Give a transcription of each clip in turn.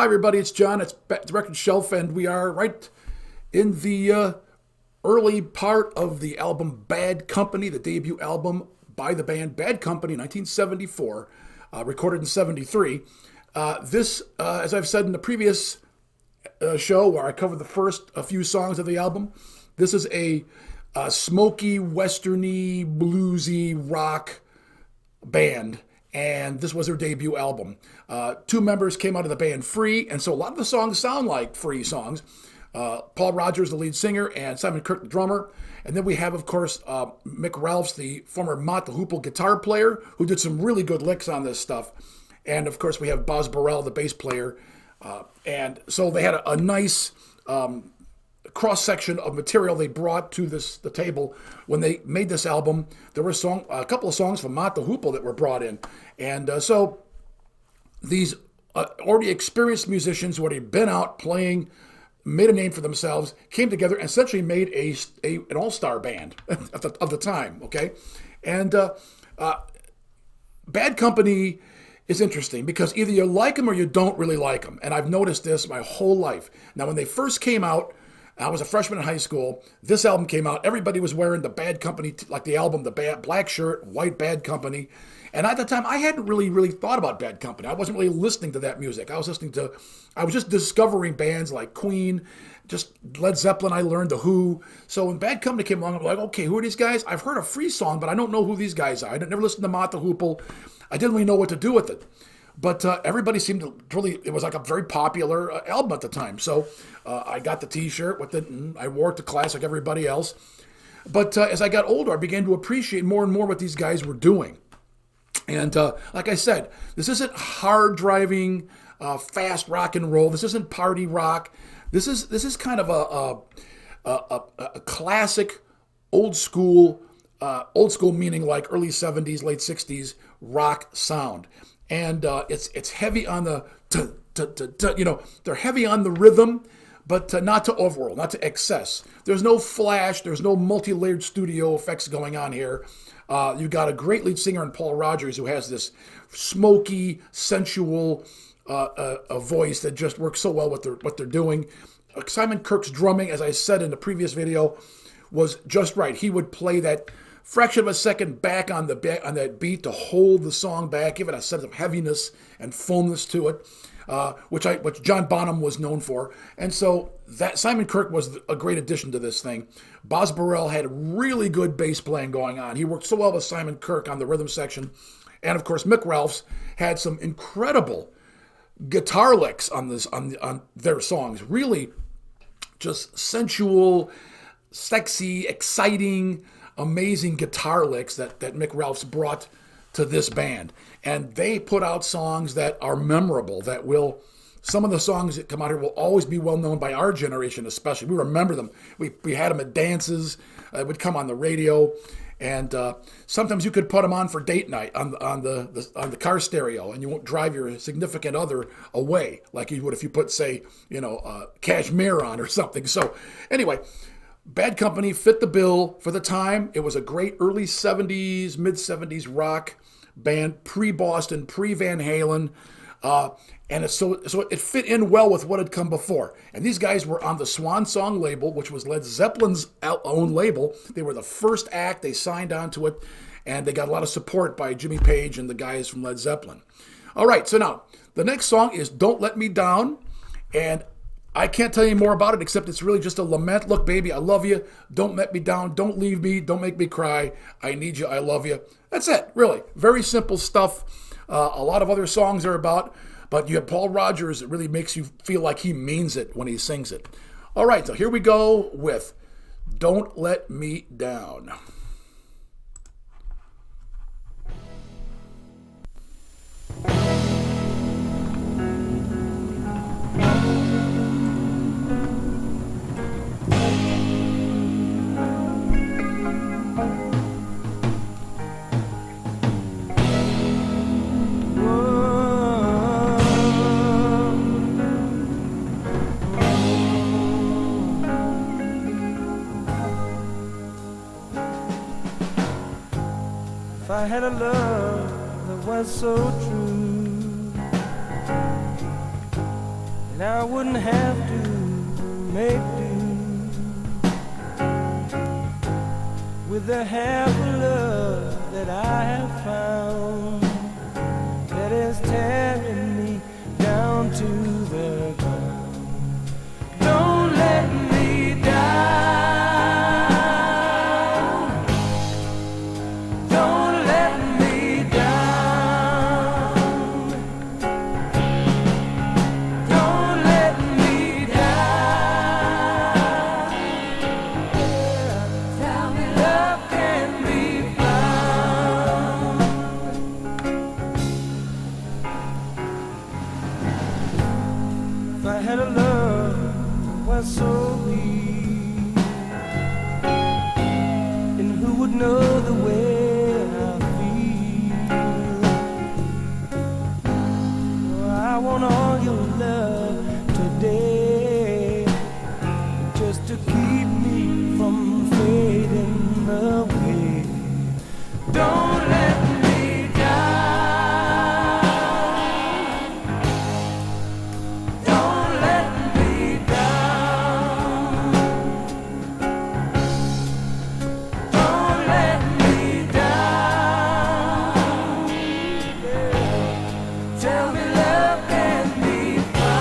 Hi, everybody. It's John. It's the Record Shelf, and we are right in the early part of the album Bad Company, the debut album by the band Bad Company, 1974, recorded in 73. As I've said in the previous show where I covered the first a few songs of the album, this is a smoky, westerny, bluesy rock band, and this was their debut album. Two members came out of the band Free, and so a lot of the songs sound like Free songs. Paul Rogers, the lead singer, and Simon Kirke, the drummer. And then we have, of course, Mick Ralphs, the former Mott the Hoople guitar player, who did some really good licks on this stuff. And, of course, we have Boz Burrell, the bass player. And so they had a nice cross-section of material they brought to the table when they made this album. There were a couple of songs from Mott the Hoople that were brought in. And so these already experienced musicians who had been out playing, made a name for themselves, came together and essentially made an all-star band of the time, okay? And Bad Company is interesting because either you like them or you don't really like them. And I've noticed this my whole life. Now, when they first came out, I was a freshman in high school. This album came out. Everybody was wearing the Bad Company, like the album, the black shirt, white Bad Company. And at the time, I hadn't really thought about Bad Company. I wasn't really listening to that music. I was just discovering bands like Queen, just Led Zeppelin. I learned The Who. So when Bad Company came along, I'm like, okay, who are these guys? I've heard a Free song, but I don't know who these guys are. I never listened to Mott the Hoople. I didn't really know what to do with it. But everybody seemed to really, it was like a very popular album at the time. So I got the t-shirt with it, and I wore it to class like everybody else. But as I got older, I began to appreciate more and more what these guys were doing. And like I said, this isn't hard driving, fast rock and roll. This isn't party rock. This is kind of a classic, old school meaning like early 70s, late 60s rock sound. And it's heavy on the, they're heavy on the rhythm, but not to overworld, not to excess. There's no flash. There's no multi-layered studio effects going on here. You've got a great lead singer in Paul Rogers who has this smoky, sensual a voice that just works so well with what they're doing. Simon Kirke's drumming, as I said in the previous video, was just right. He would play that fraction of a second back on that beat to hold the song back, give it a sense of heaviness and fullness to it, which John Bonham was known for. And so that Simon Kirke was a great addition to this thing. Boz Burrell had really good bass playing going on. He worked so well with Simon Kirke on the rhythm section. And of course, Mick Ralphs had some incredible guitar licks on their songs. Really just sensual, sexy, exciting, amazing guitar licks that Mick Ralphs brought to this band. And they put out songs that are memorable, some of the songs that come out here will always be well known by our generation especially. We remember them. We had them at dances. It would come on the radio. And sometimes you could put them on for date night on the car stereo, and you won't drive your significant other away like you would if you put, say, Cashmere on or something. So anyway, Bad Company fit the bill for the time. It was a great early 70s, mid-70s rock band, pre-Boston, pre-Van Halen. And so it fit in well with what had come before. And these guys were on the Swan Song label, which was Led Zeppelin's own label. They were the first act. They signed on to it, and they got a lot of support by Jimmy Page and the guys from Led Zeppelin. All right, so now, the next song is Don't Let Me Down, and I can't tell you more about it except it's really just a lament. Look, baby, I love you. Don't let me down. Don't leave me. Don't make me cry. I need you. I love you. That's it, really. Very simple stuff. A lot of other songs are about, but you have Paul Rogers. It really makes you feel like he means it when he sings it. All right, so here we go with Don't Let Me Down. If I had a love that was so true, Now I wouldn't have to make do with the half of love that I have found that is tearing me down to the ground. Don't let me down. Don't let me down. Don't let me down. Tell me love can be found. If I had a love was so weak, and who would know the way I feel? Oh, I want all your love today, just to keep me from fading away. Don't let me down. Don't let me down. Don't let me down. Yeah. Tell me love can be found.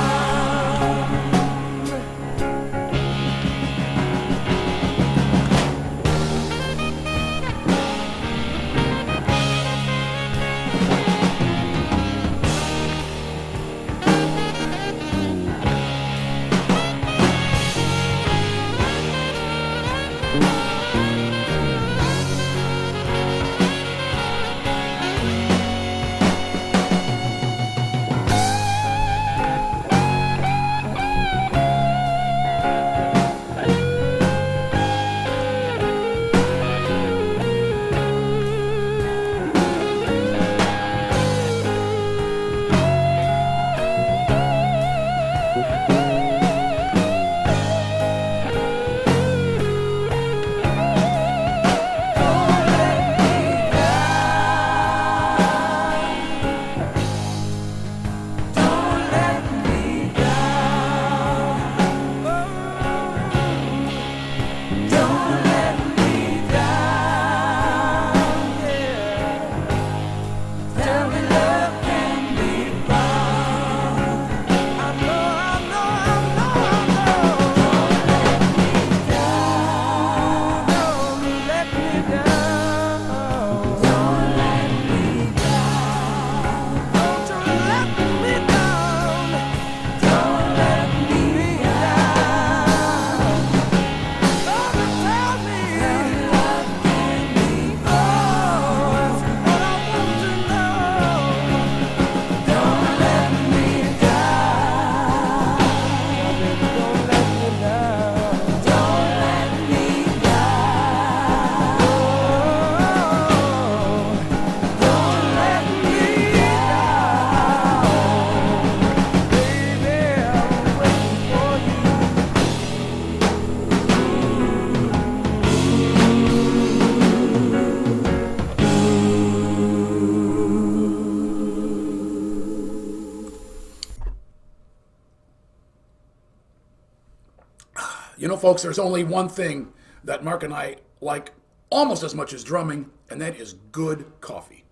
You know, folks, there's only one thing that Mark and I like almost as much as drumming, and that is good coffee.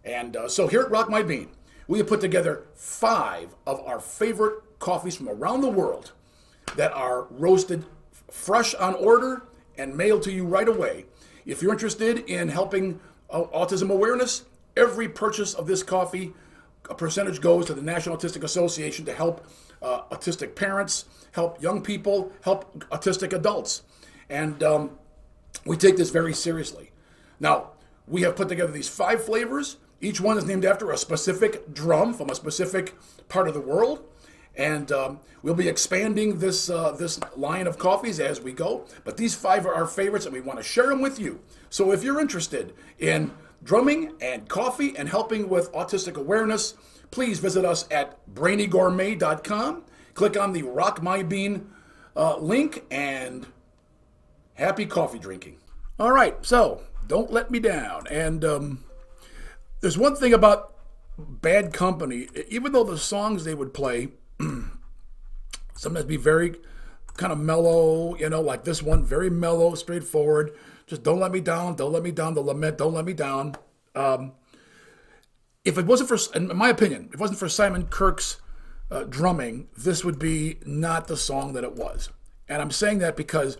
And so here at Rock My Bean, we have put together 5 of our favorite coffees from around the world that are roasted fresh on order and mailed to you right away. If you're interested in helping autism awareness, every purchase of this coffee, a percentage goes to the National Autistic Association to help autistic parents, help young people, help autistic adults. And we take this very seriously. Now, we have put together these 5 flavors. Each one is named after a specific drum from a specific part of the world. And we'll be expanding this line of coffees as we go. But these 5 are our favorites, and we want to share them with you. So if you're interested in drumming and coffee and helping with autistic awareness, please visit us at brainygourmet.com. Click on the Rock My Bean link, and happy coffee drinking. All right, so don't let me down. And there's one thing about Bad Company. Even though the songs they would play Sometimes be very kind of mellow, like this one, very mellow, straightforward. Just don't let me down, don't let me down. The lament, don't let me down. If it wasn't for, in my opinion, if it wasn't for Simon Kirke's drumming, this would be not the song that it was. And I'm saying that because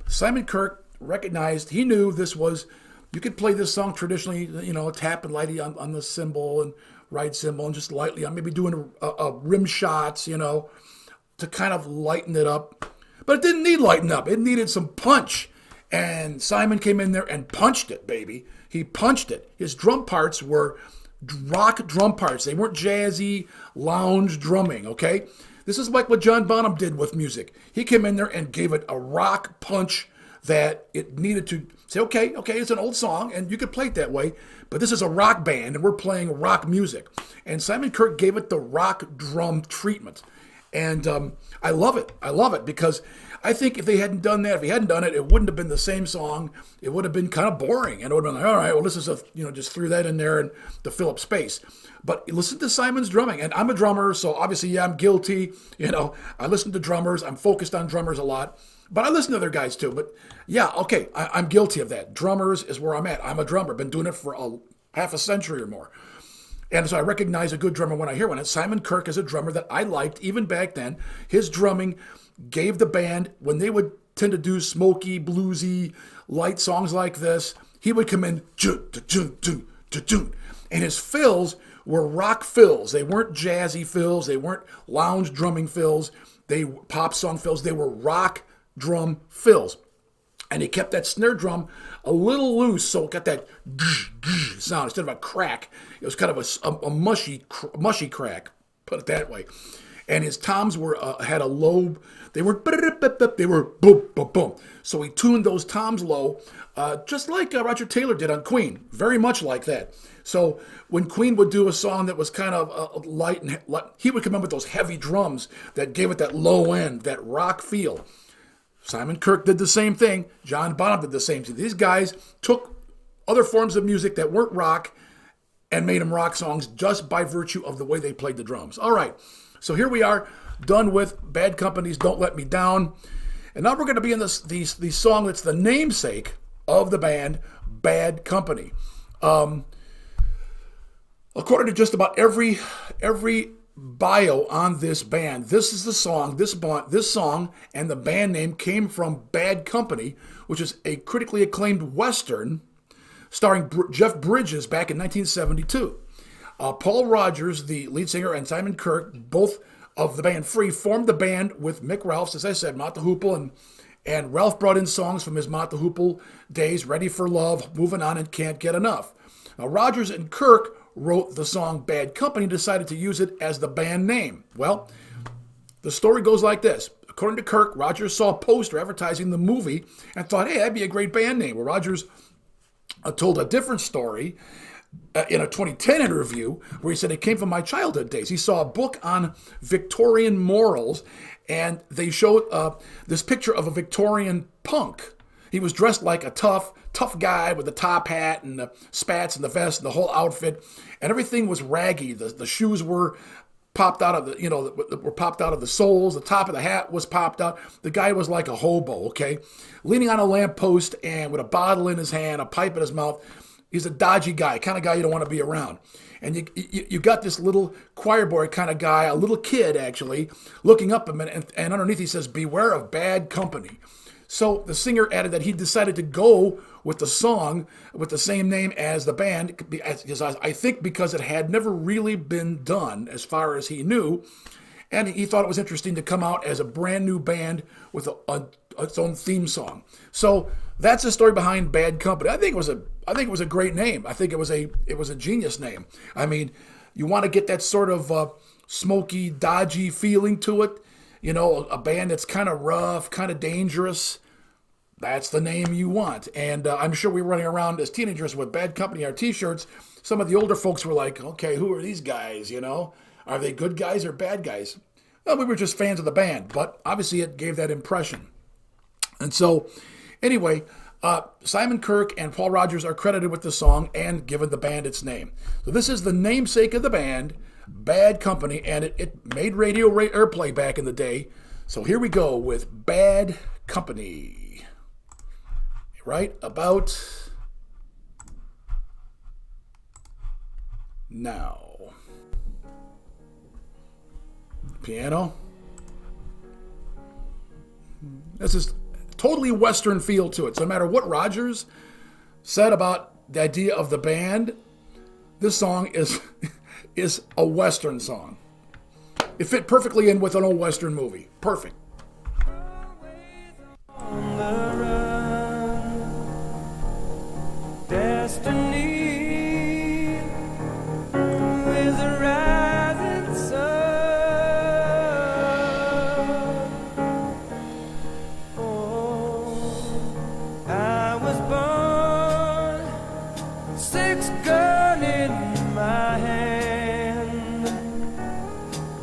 Simon Kirke recognized, he knew this was, you could play this song traditionally, tap and lightly on the cymbal and right cymbal and just lightly on maybe doing a rim shots, to kind of lighten it up. But it didn't need lighten up. It needed some punch. And Simon came in there and punched it, baby. He punched it. His drum parts were rock drum parts. They weren't jazzy lounge drumming, okay? This is like what John Bonham did with music. He came in there and gave it a rock punch that it needed to say, okay, it's an old song, and you could play it that way, but this is a rock band, and we're playing rock music. And Simon Kirke gave it the rock drum treatment. And I love it. I love it because I think if he hadn't done it, it wouldn't have been the same song. It would have been kind of boring. And it would have been like, all right, well, this is just threw that in there and to fill up space. But listen to Simon's drumming. And I'm a drummer, so obviously, yeah, I'm guilty. I listen to drummers. I'm focused on drummers a lot. But I listen to other guys too. But yeah, okay, I'm guilty of that. Drummers is where I'm at. I'm a drummer. Been doing it for half a century or more. And so I recognize a good drummer when I hear one. And Simon Kirke is a drummer that I liked even back then. His drumming gave the band, when they would tend to do smoky, bluesy, light songs like this, he would come in, and his fills were rock fills. They weren't jazzy fills. They weren't lounge drumming fills. They pop song fills. They were rock drum fills. And he kept that snare drum a little loose, so it got that sound instead of a crack. It was kind of a mushy crack, put it that way. And his toms had a low. They were boom, boom, boom. So he tuned those toms low, just like Roger Taylor did on Queen, very much like that. So when Queen would do a song that was kind of light, and he would come in with those heavy drums that gave it that low end, that rock feel. Simon Kirke did the same thing. John Bonham did the same thing. These guys took other forms of music that weren't rock and made them rock songs just by virtue of the way they played the drums. All right, so here we are, done with Bad Company's Don't Let Me Down. And now we're going to be in the song that's the namesake of the band, Bad Company. According to just about every bio on this band, this is the song, this song and the band name came from Bad Company, which is a critically acclaimed Western starring Jeff Bridges back in 1972. Paul Rodgers, the lead singer, and Simon Kirke, both of the band Free, formed the band with Mick Ralphs, as I said, Mott the Hoople, and Ralph brought in songs from his Mott the Hoople days, Ready for Love, Moving On, and Can't Get Enough. Now, Rodgers and Kirke wrote the song Bad Company, decided to use it as the band name. Well, the story goes like this. According to Kirke, Rodgers saw a poster advertising the movie and thought, hey, that'd be a great band name. Well, Rodgers told a different story in a 2010 interview where he said it came from my childhood days. He saw a book on Victorian morals, and they showed this picture of a Victorian punk. He was dressed like a tough guy with the top hat and the spats and the vest and the whole outfit, and everything was raggy. The shoes were popped out of were popped out of the soles. The top of the hat was popped out. The guy was like a hobo, okay, leaning on a lamppost and with a bottle in his hand, a pipe in his mouth. He's a dodgy guy, kind of guy you don't want to be around. And you got this little choir boy kind of guy, a little kid actually, looking up at him, and underneath he says, "Beware of bad company." So the singer added that he decided to go with the song with the same name as the band, I think because it had never really been done as far as he knew. And he thought it was interesting to come out as a brand new band with its own theme song. So that's the story behind Bad Company. I think it was a great name. I think it was a genius name. I mean, you want to get that sort of smoky, dodgy feeling to it. A band that's kind of rough, kind of dangerous. That's the name you want. And I'm sure we were running around as teenagers with Bad Company, our T-shirts. Some of the older folks were like, okay, who are these guys, Are they good guys or bad guys? Well, we were just fans of the band, but obviously it gave that impression. And so, anyway, Simon Kirke and Paul Rodgers are credited with the song and given the band its name. So this is the namesake of the band, Bad Company, and it made radio airplay back in the day. So here we go with Bad Company. Right about now. Piano. This is totally Western feel to it. So no matter what Rogers said about the idea of the band, this song is a Western song. It fit perfectly in with an old Western movie. Perfect. On the run, destiny is a rising sun. Oh, I was born, six gun in my hand,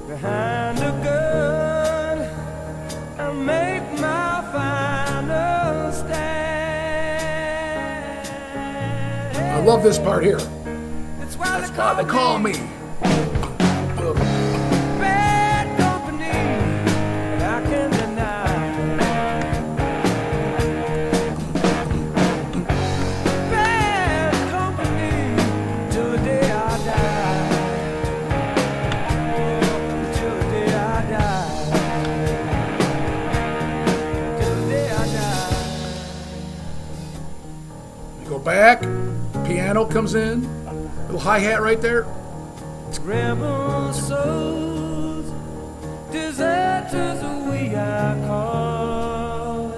behind a gun, I make my final stand. I love this part here. That's why That's why they call me. bad company, and I can deny. Bad company till the day I die. Till the day I die. Till the day I die. Go back. Piano comes in. Little hi-hat right there. Rebel souls, deserters we are called.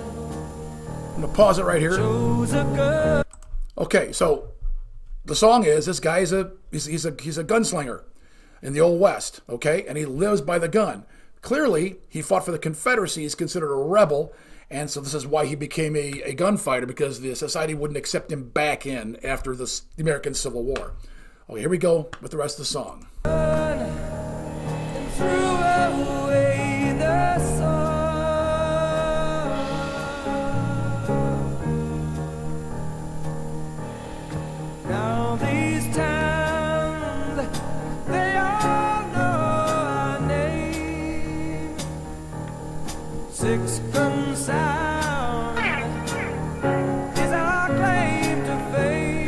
I'm gonna pause it right here. Chose a girl. Okay, so the song is this guy is he's a gunslinger in the Old West, okay, and he lives by the gun. Clearly, he fought for the Confederacy. He's considered a rebel, and so this is why he became a gunfighter, because the society wouldn't accept him back in after the American Civil War. Okay, here we go with the rest of the song. And threw away the sun. Now these towns, they all know our name. Six gun sound is our claim to fame.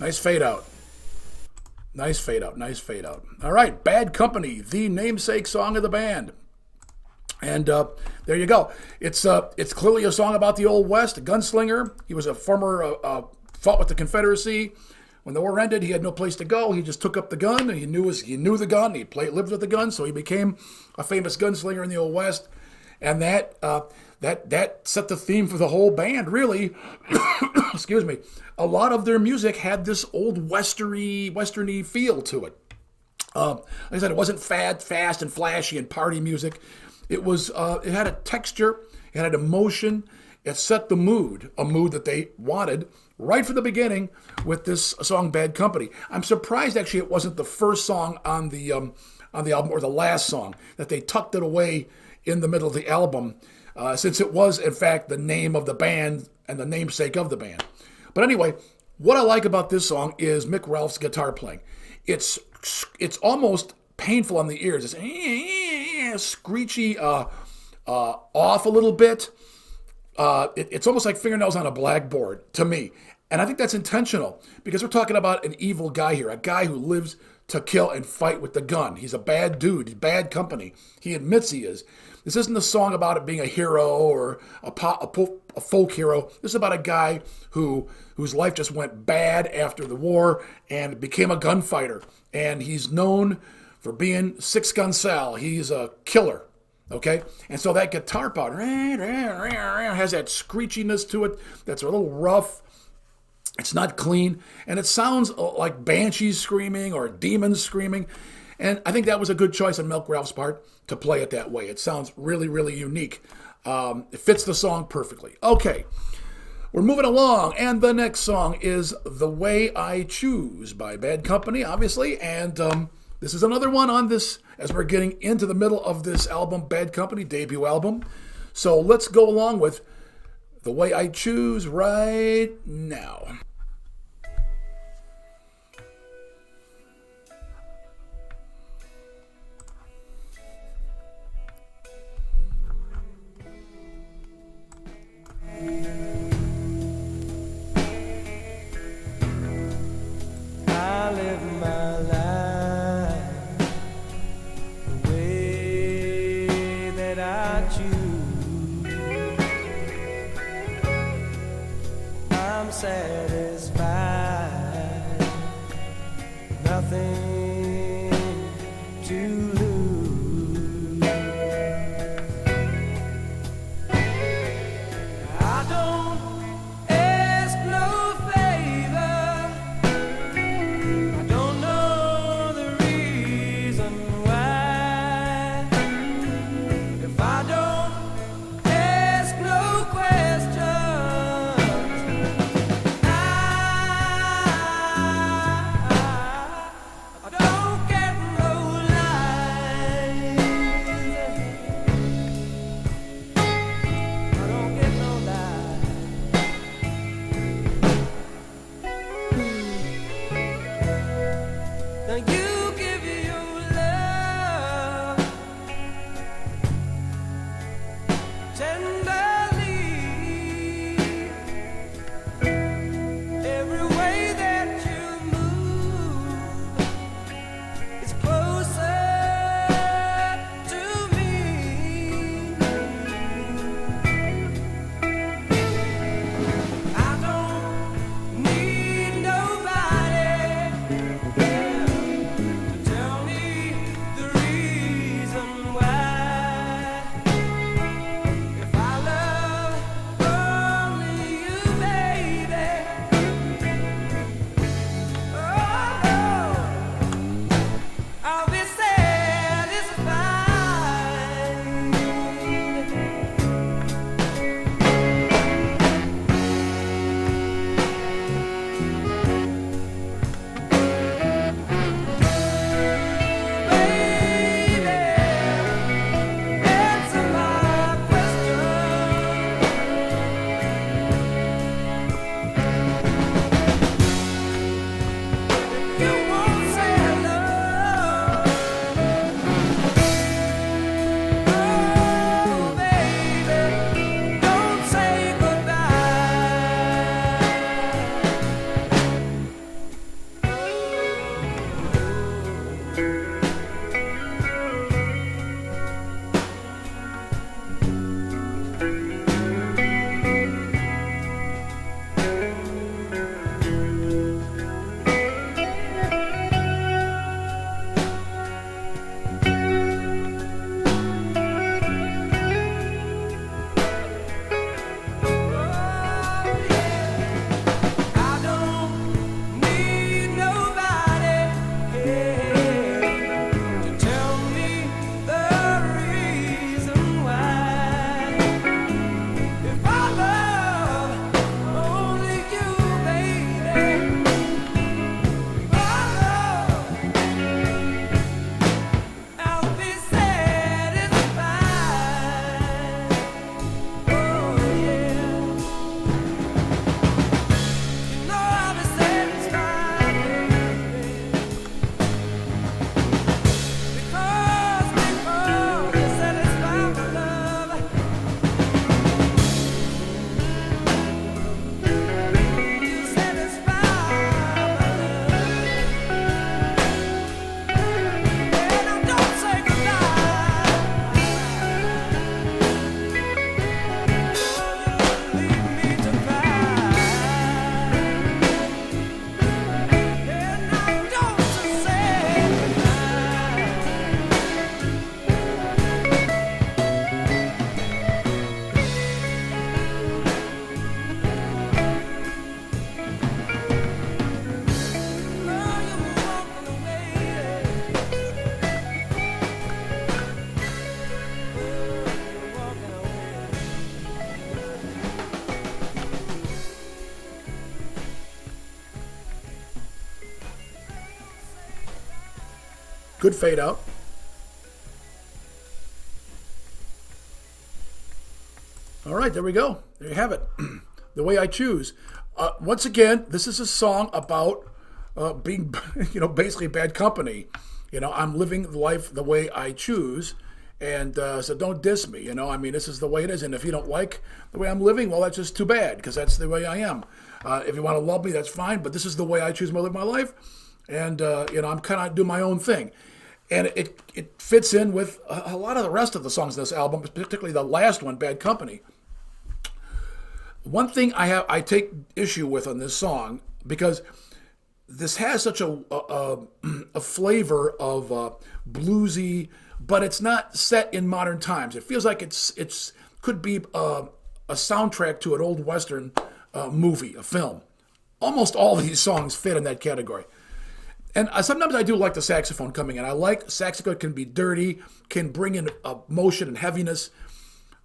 Nice fade out. Nice fade out. Nice fade out. All right, Bad Company, the namesake song of the band. And there you go. It's clearly a song about the Old West, a gunslinger. He was a former, fought with the Confederacy. When the war ended, he had no place to go. He just took up the gun, and he knew the gun. He lived with the gun, so he became a famous gunslinger in the Old West. And that set the theme for the whole band, really. Excuse me. A lot of their music had this old westerny feel to it. Like I said, it wasn't fast and flashy and party music. It was. It had a texture. It had an emotion. It set the mood, a mood that they wanted right from the beginning with this song "Bad Company." I'm surprised, actually, it wasn't the first song on the album or the last song, that they tucked it away in the middle of the album, since it was, in fact, the name of the band and the namesake of the band. But anyway, what I like about this song is Mick Ralph's guitar playing. It's almost painful on the ears. It's screechy, off a little bit. It's almost like fingernails on a blackboard to me. And I think that's intentional, because we're talking about an evil guy here, a guy who lives to kill and fight with the gun. He's a bad dude. He's bad company. He admits he is. This isn't a song about it being a hero or a folk hero. This is about a guy whose life just went bad after the war and became a gunfighter. And he's known for being Six Gun Sal. He's a killer. Okay? And so that guitar part has that screechiness to it that's a little rough. It's not clean. And it sounds like banshees screaming or demons screaming. And I think that was a good choice on Mick Ralph's part to play it that way. It sounds really, really unique. It fits the song perfectly. Okay, we're moving along. And the next song is The Way I Choose by Bad Company, obviously. And this is another one on this, as we're getting into the middle of this album, Bad Company, debut album. So let's go along with The Way I Choose right now. I live my life the way that I choose. I'm satisfied, nothing to lose. I don't ask no favor. I don't know Good fade out. All right, there we go. There you have it. The Way I Choose. Once again, this is a song about being, basically bad company. I'm living life the way I choose. And so don't diss me. This is the way it is. And if you don't like the way I'm living, well, that's just too bad, because that's the way I am. If you want to love me, that's fine. But this is the way I choose to live my life. And, I'm kind of doing my own thing. And it fits in with a lot of the rest of the songs in this album, particularly the last one, Bad Company. One thing I take issue with on this song, because this has such a flavor of bluesy, but it's not set in modern times. It feels like it's could be a soundtrack to an old Western movie, a film. Almost all of these songs fit in that category. And sometimes I do like the saxophone coming in. I like saxophone can be dirty, can bring in motion and heaviness.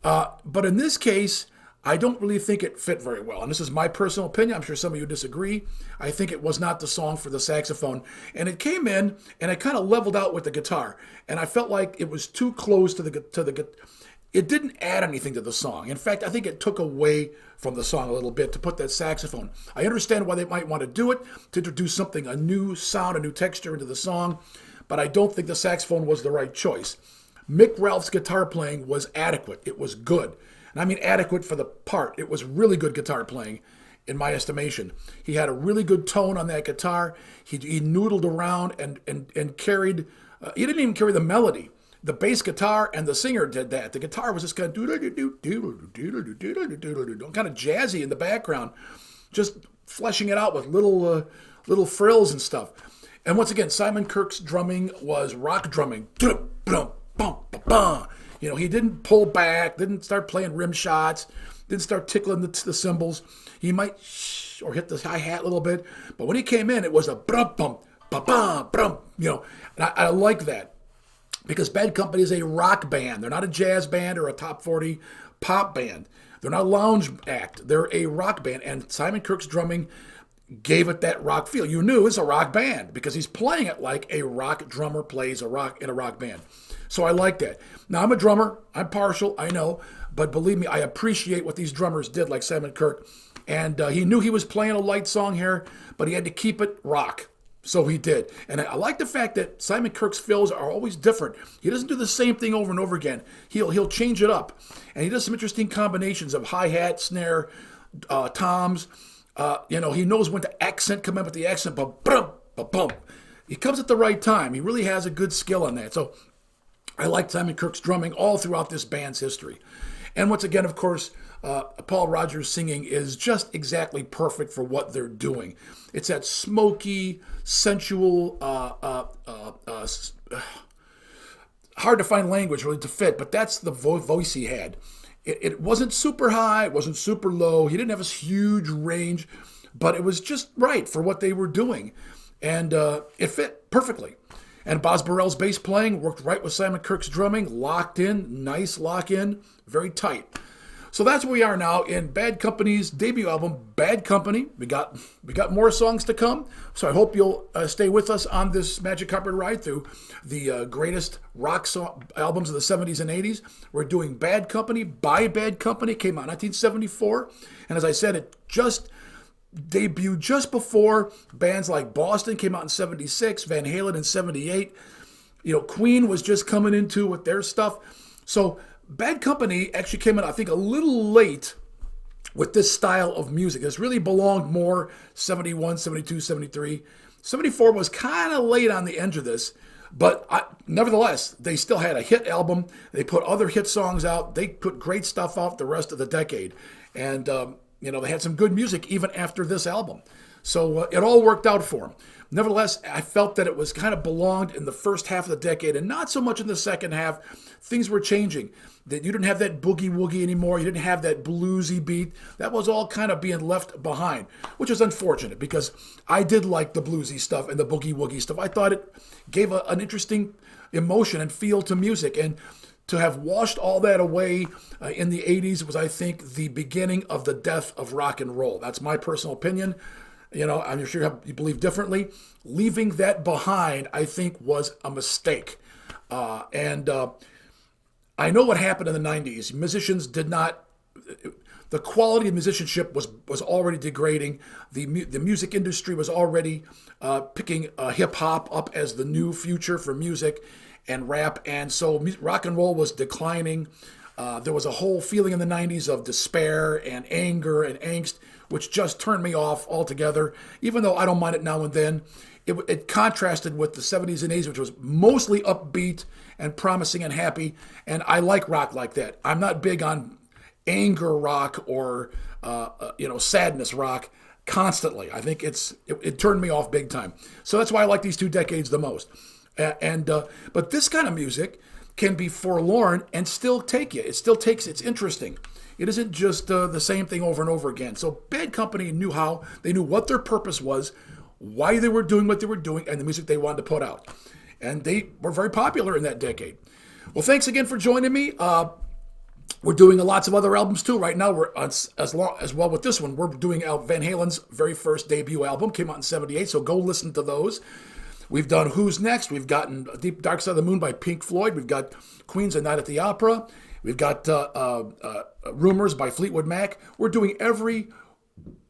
But in this case, I don't really think it fit very well. And this is my personal opinion. I'm sure some of you disagree. I think it was not the song for the saxophone. And it came in and it kind of leveled out with the guitar. And I felt like it was too close to the it didn't add anything to the song. In fact, I think it took away from the song a little bit to put that saxophone. I understand why they might want to do it, to introduce something, a new sound, a new texture into the song, but I don't think the saxophone was the right choice. Mick Ralph's guitar playing was adequate. It was good. And I mean adequate for the part. It was really good guitar playing, in my estimation. He had a really good tone on that guitar. He noodled around and carried, he didn't even carry the melody. The bass guitar and the singer did that. The guitar was just kind of kind of jazzy in the background, just fleshing it out with little frills and stuff. And once again, Simon Kirke's drumming was rock drumming. He didn't pull back, didn't start playing rim shots, didn't start tickling the cymbals. He might or hit the hi-hat a little bit, but when he came in, it was a brum bum ba ba brum. And I like that. Because Bad Company is a rock band. They're not a jazz band or a top 40 pop band. They're not a lounge act. They're a rock band. And Simon Kirke's drumming gave it that rock feel. You knew it's a rock band because he's playing it like a rock drummer plays in a rock band. So I like that. Now, I'm a drummer. I'm partial, I know. But believe me, I appreciate what these drummers did, like Simon Kirke. And he knew he was playing a light song here, but he had to keep it rock. So he did. And I like the fact that Simon Kirke's fills are always different. He doesn't do the same thing over and over again. He'll change it up. And he does some interesting combinations of hi-hat, snare, toms. He knows when to come in with the accent, but boom. He comes at the right time. He really has a good skill on that. So I like Simon Kirke's drumming all throughout this band's history. And once again, of course, Paul Rodgers' singing is just exactly perfect for what they're doing. It's that smoky, sensual, hard to find language really to fit, but that's the voice he had. It wasn't super high, it wasn't super low. He didn't have this huge range, but it was just right for what they were doing. And it fit perfectly. And Boz Burrell's bass playing worked right with Simon Kirke's drumming, locked in, nice lock in, very tight. So that's where we are now in Bad Company's debut album, Bad Company. We got more songs to come, so I hope you'll stay with us on this Magic Carpet ride through the greatest rock albums of the 70s and 80s. We're doing Bad Company by Bad Company. It came out in 1974, and as I said, it just debuted just before bands like Boston came out in 76, Van Halen in 78. Queen was just coming into with their stuff. So Bad Company actually came in, I think, a little late with this style of music. This really belonged more 71, 72, 73. 74 was kind of late on the edge of this, but nevertheless, they still had a hit album. They put other hit songs out. They put great stuff out the rest of the decade. And, they had some good music even after this album. So it all worked out for them. Nevertheless, I felt that it was kind of belonged in the first half of the decade and not so much in the second half. Things were changing. That you didn't have that boogie woogie anymore. You didn't have that bluesy beat. That was all kind of being left behind, which is unfortunate because I did like the bluesy stuff and the boogie woogie stuff. I thought it gave an interesting emotion and feel to music. And to have washed all that away in the 80s was, I think, the beginning of the death of rock and roll. That's my personal opinion. I'm sure you believe differently. Leaving that behind, I think, was a mistake. And I know what happened in the 90s. Musicians did not, the quality of musicianship was already degrading. The music industry was already picking hip hop up as the new future for music and rap. And so rock and roll was declining. There was a whole feeling in the 90s of despair and anger and angst, which just turned me off altogether. Even though I don't mind it now and then, it contrasted with the 70s and 80s, which was mostly upbeat and promising and happy. And I like rock like that. I'm not big on anger rock or sadness rock constantly. I think it turned me off big time. So that's why I like these 2 decades the most. But this kind of music can be forlorn and still take you. It still takes. It's interesting. It isn't just the same thing over and over again. So Bad Company knew how. They knew what their purpose was, why they were doing what they were doing, and the music they wanted to put out. And they were very popular in that decade. Well, thanks again for joining me. We're doing lots of other albums too. Right now, we're as well with this one. We're doing Van Halen's very first debut album, came out in '78. So go listen to those. We've done Who's Next. We've gotten Deep Dark Side of the Moon by Pink Floyd. We've got Queen's A Night at the Opera. We've got Rumors by Fleetwood Mac. We're doing every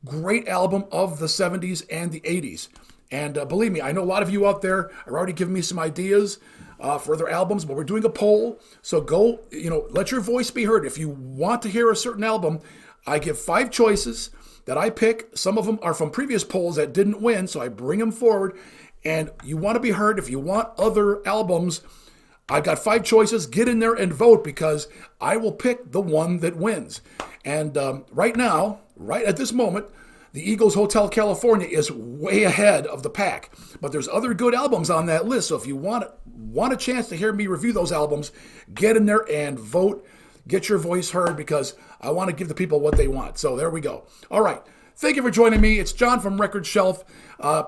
great album of the 70s and the 80s. And believe me, I know a lot of you out there are already giving me some ideas for other albums, but we're doing a poll. So go, let your voice be heard. If you want to hear a certain album, I give 5 choices that I pick. Some of them are from previous polls that didn't win, so I bring them forward. And you want to be heard. If you want other albums, I've got 5 choices. Get in there and vote because I will pick the one that wins. And right now, right at this moment, the Eagles Hotel California is way ahead of the pack. But there's other good albums on that list. So if you want a chance to hear me review those albums, get in there and vote. Get your voice heard because I want to give the people what they want. So there we go. All right. Thank you for joining me. It's John from Record Shelf.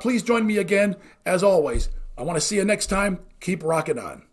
Please join me again. As always, I want to see you next time. Keep rocking on.